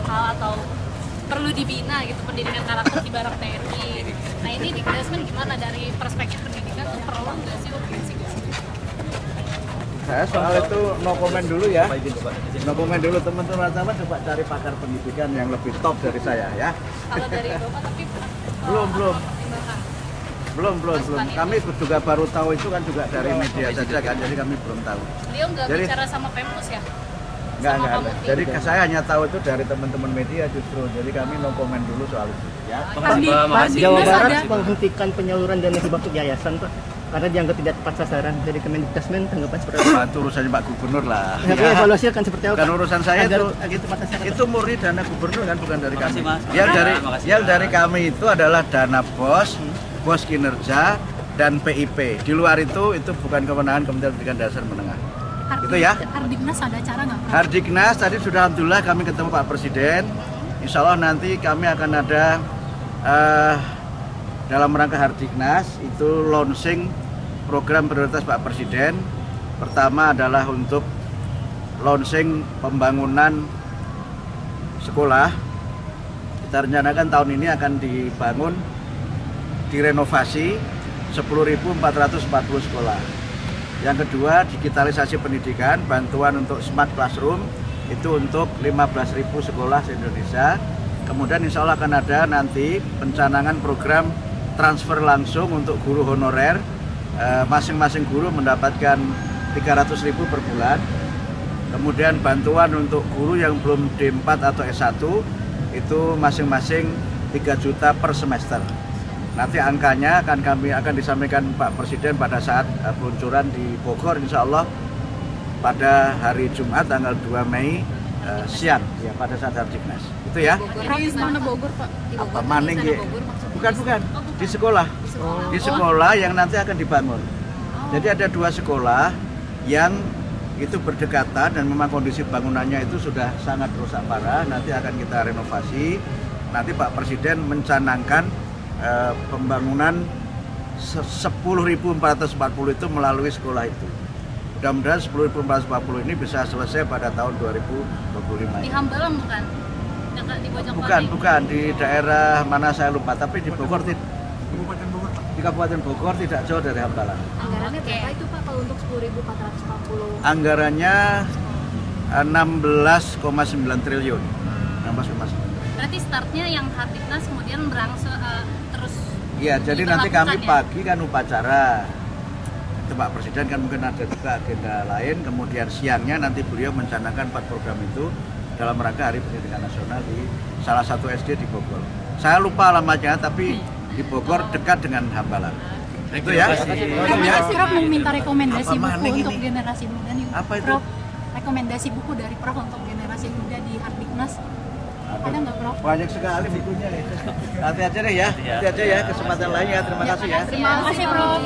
hal atau perlu dibina gitu pendidikan karakter di barang TNI. Nah ini di Desmond gimana dari perspektif pendidikan perlu nggak sih opsi? Saya soal itu no comment dulu ya. No comment dulu teman-teman coba cari pakar pendidikan yang lebih top dari saya ya. Kalau dari Bapak tapi belum. Kami juga baru tahu itu kan juga dari media saja kan, jadi kami belum tahu. Beliau nggak bicara sama Pemkos ya? Enggak. Jadi saya hanya tahu itu dari teman-teman media justru. Jadi kami no comment dulu soal itu ya. Jawa Barat menghentikan penyaluran dana hibah untuk yayasan Pak, karena dianggap tidak tepat sasaran. Jadi Kemendikbudrismen tanggapan seperti apa? Itu urusannya Pak Gubernur lah. Tapi evaluasi akan seperti apa? Bukan urusan saya itu. Itu murni dana gubernur kan, bukan dari kami. Yang dari kami itu adalah dana bos kinerja dan PIP. Di luar itu bukan kewenangan Kementerian Pendidikan Dasar Menengah. Itu ya. Hardiknas ada cara nggak? Hardiknas tadi sudah alhamdulillah kami ketemu Pak Presiden. Insya Allah nanti kami akan ada dalam rangka Hardiknas itu launching program prioritas Pak Presiden. Pertama adalah untuk launching pembangunan sekolah. Kita rencanakan tahun ini akan dibangun, direnovasi 10.440 sekolah. Yang kedua, digitalisasi pendidikan, bantuan untuk smart classroom itu untuk 15.000 sekolah se-Indonesia. Kemudian insya Allah akan ada nanti pencanangan program transfer langsung untuk guru honorer. Masing-masing guru mendapatkan 300.000 per bulan. Kemudian bantuan untuk guru yang belum D4 atau S1 itu masing-masing 3 juta per semester. Nanti angkanya akan disampaikan Pak Presiden pada saat peluncuran di Bogor insya Allah pada hari Jumat tanggal 2 Mei siang ya, pada saat Hardiknas. Itu ya. Mana Bogor Pak? Apa Maning ya? Bukan. Di sekolah. Di sekolah yang nanti akan dibangun. Jadi ada 2 sekolah yang itu berdekatan dan memang kondisi bangunannya itu sudah sangat rusak parah. Nanti akan kita renovasi. Nanti Pak Presiden mencanangkan pembangunan 10.440 itu melalui sekolah itu. Mudah-mudahan 10.440 ini bisa selesai pada tahun 2025. Di Hambalang bukan? Bukan di daerah mana saya lupa, tapi di Bogor di Kabupaten Bogor tidak jauh dari Hambalang. Anggarannya berapa itu Pak kalau untuk 10.440? Anggarannya 16,9 triliun. 16,9. Berarti startnya yang Hardiknas kemudian berangsur terus. Iya, jadi nanti kami pagi kan upacara. Itu Pak Presiden kan mungkin ada juga agenda lain. Kemudian siangnya nanti beliau mencanangkan 4 program itu dalam rangka Hari Pendidikan Nasional di salah satu SD di Bogor. Saya lupa alamatnya, tapi di Bogor dekat dengan Hambalang. Itu ya. Prof mau minta rekomendasi buku untuk generasi muda nih. Apa itu? Prof, rekomendasi buku dari Prof untuk generasi muda di Hardiknas. Ada nggak Prof? Banyak sekali bukunya nih. Nanti aja deh ya. Nanti aja ya, kesempatan lain ya. Terima kasih ya. Terima kasih Prof.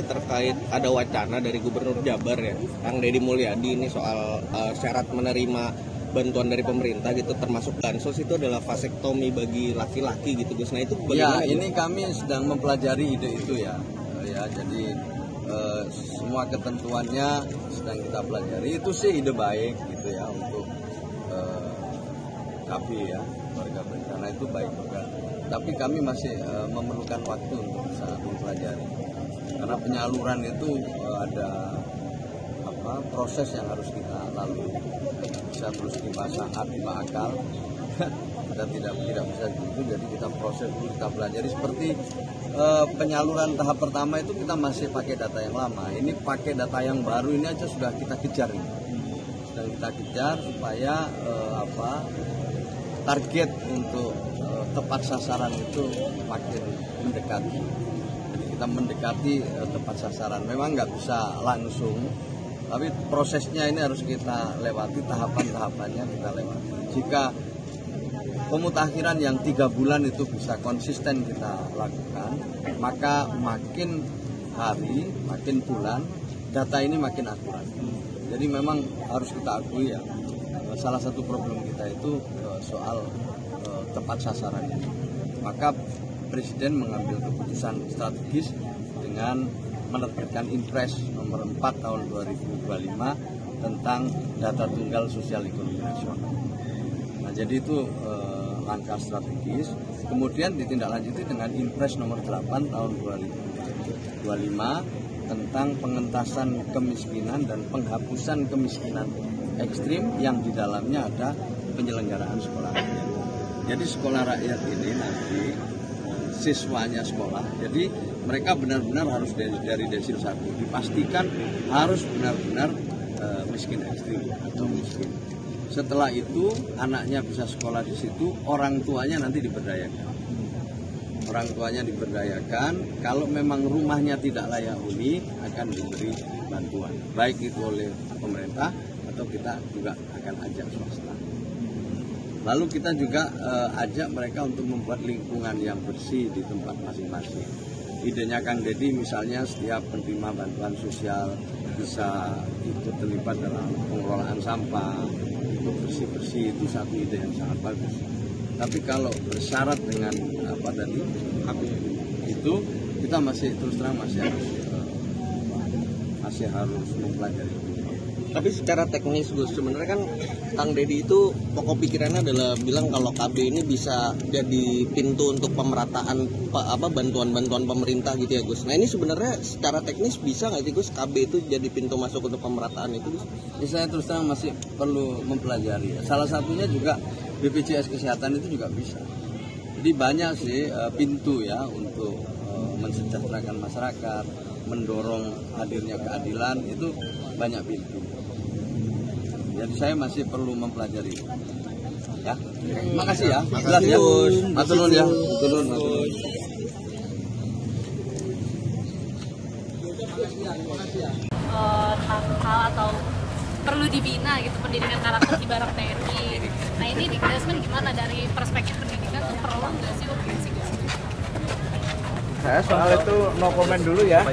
Terkait ada wacana dari Gubernur Jabar ya, Kang Deddy Mulyadi ini soal syarat menerima bantuan dari pemerintah gitu, termasuk bansos itu adalah vasektomi bagi laki-laki gitu Gus. Nah itu bagaimana? Ya, ini kami sedang mempelajari ide itu ya. Jadi semua ketentuannya sedang kita pelajari. Itu sih ide baik gitu ya untuk KB ya, keluarga berencana itu baik juga. Tapi kami masih memerlukan waktu untuk bisa mempelajari. Karena penyaluran itu ada proses yang harus kita lalui. Bisa terus dipasang lima akal. Kita tidak bisa gitu, jadi kita proses dulu, kita pelajari. Seperti penyaluran tahap pertama itu kita masih pakai data yang lama. Ini pakai data yang baru, ini aja sudah kita kejar ini. Sudah kita kejar supaya target untuk tepat sasaran itu makin mendekati. Jadi kita mendekati tepat sasaran. Memang nggak bisa langsung, tapi prosesnya ini harus kita lewati, tahapan-tahapannya kita lewati. Jika pemutakhiran yang 3 bulan itu bisa konsisten kita lakukan, maka makin hari, makin bulan, data ini makin akurat. Jadi memang harus kita akui ya, salah satu problem kita itu soal tepat sasaran ini. Maka Presiden mengambil keputusan strategis dengan menerbitkan Impres nomor 4 tahun 2025 tentang data tunggal sosial ekonomi nasional. Nah, Jadi itu langkah strategis. Kemudian ditindaklanjuti dengan Impres nomor 8 tahun 2025 tentang pengentasan kemiskinan dan penghapusan kemiskinan ekstrim yang di dalamnya ada penyelenggaraan sekolah rakyat. Jadi sekolah rakyat ini nanti siswanya sekolah, jadi mereka benar-benar harus dari desil 1 dipastikan harus benar-benar miskin ekstrim atau miskin. Setelah itu anaknya bisa sekolah di situ, orang tuanya nanti diberdayakan. Orang tuanya diberdayakan, kalau memang rumahnya tidak layak huni akan diberi bantuan, baik itu oleh pemerintah atau kita juga akan ajak swasta. Lalu kita juga ajak mereka untuk membuat lingkungan yang bersih di tempat masing-masing. Idenya Kang Deddy misalnya setiap penerima bantuan sosial bisa ikut terlibat dalam pengelolaan sampah, ikut bersih-bersih, itu satu ide yang sangat bagus. Tapi kalau bersyarat dengan apa tadi itu kita masih terus terang masih harus mempelajari. Tapi secara teknis Gus, sebenarnya kan Kang Deddy itu pokok pikirannya adalah bilang kalau KB ini bisa jadi pintu untuk pemerataan bantuan-bantuan pemerintah gitu ya Gus. Nah ini sebenarnya secara teknis bisa nggak sih Gus KB itu jadi pintu masuk untuk pemerataan itu Gus? Saya terus terang masih perlu mempelajari. Salah satunya juga BPJS Kesehatan itu juga bisa. Jadi banyak sih pintu ya untuk mensejahterakan masyarakat, mendorong hadirnya keadilan, itu banyak pintu. Jadi saya masih perlu mempelajari. Ya, makasih ya. Jelas ya. Matur nuwun ya. Matur nuwun. Hal atau perlu dibina gitu pendidikan karakter di Barak TNI. Nah ini di Desmond gimana dari perspektif pendidikan tuh perlu nggak sih Saya soal itu no comment dulu ya.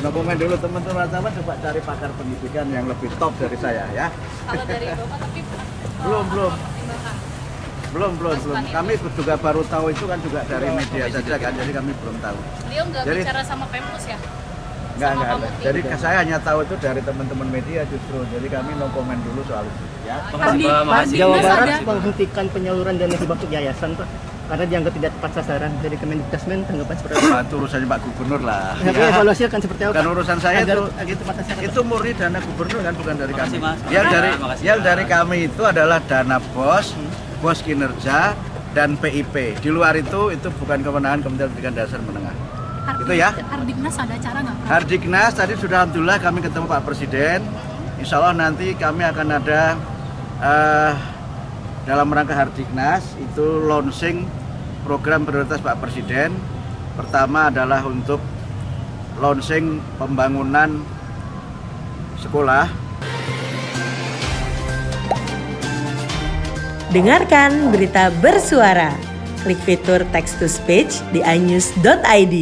No comment dulu teman-teman coba cari pakar pendidikan yang lebih top dari saya ya. Kalau dari Bapak tapi belum. Kami juga baru tahu itu kan juga dari media saja kan, jadi kami belum tahu. Beliau nggak bicara sama Pemmus ya? Enggak. Jadi saya hanya tahu itu dari teman-teman media justru. Jadi kami no comment dulu soal itu ya. Jawa Barat menghentikan penyaluran dana hibah untuk yayasan Pak, karena dianggap tidak tepat sasaran. Dari Kemendikbudrismen tanggapan seperti apa? Itu urusannya Pak Gubernur lah. Tapi evaluasi akan seperti apa? Kan urusan saya itu murni dana gubernur kan, bukan dari kami. Yang dari kami itu adalah dana bos kinerja dan PIP. Di luar itu bukan kewenangan Kementerian Pendidikan Dasar Menengah. Itu ya. Hardiknas ada cara nggak? Hardiknas tadi sudah alhamdulillah kami ketemu Pak Presiden. Insya Allah nanti kami akan ada dalam rangka Hardiknas itu launching program prioritas Pak Presiden. Pertama adalah untuk launching pembangunan sekolah. Dengarkan berita bersuara. Klik fitur text to speech di inews.id.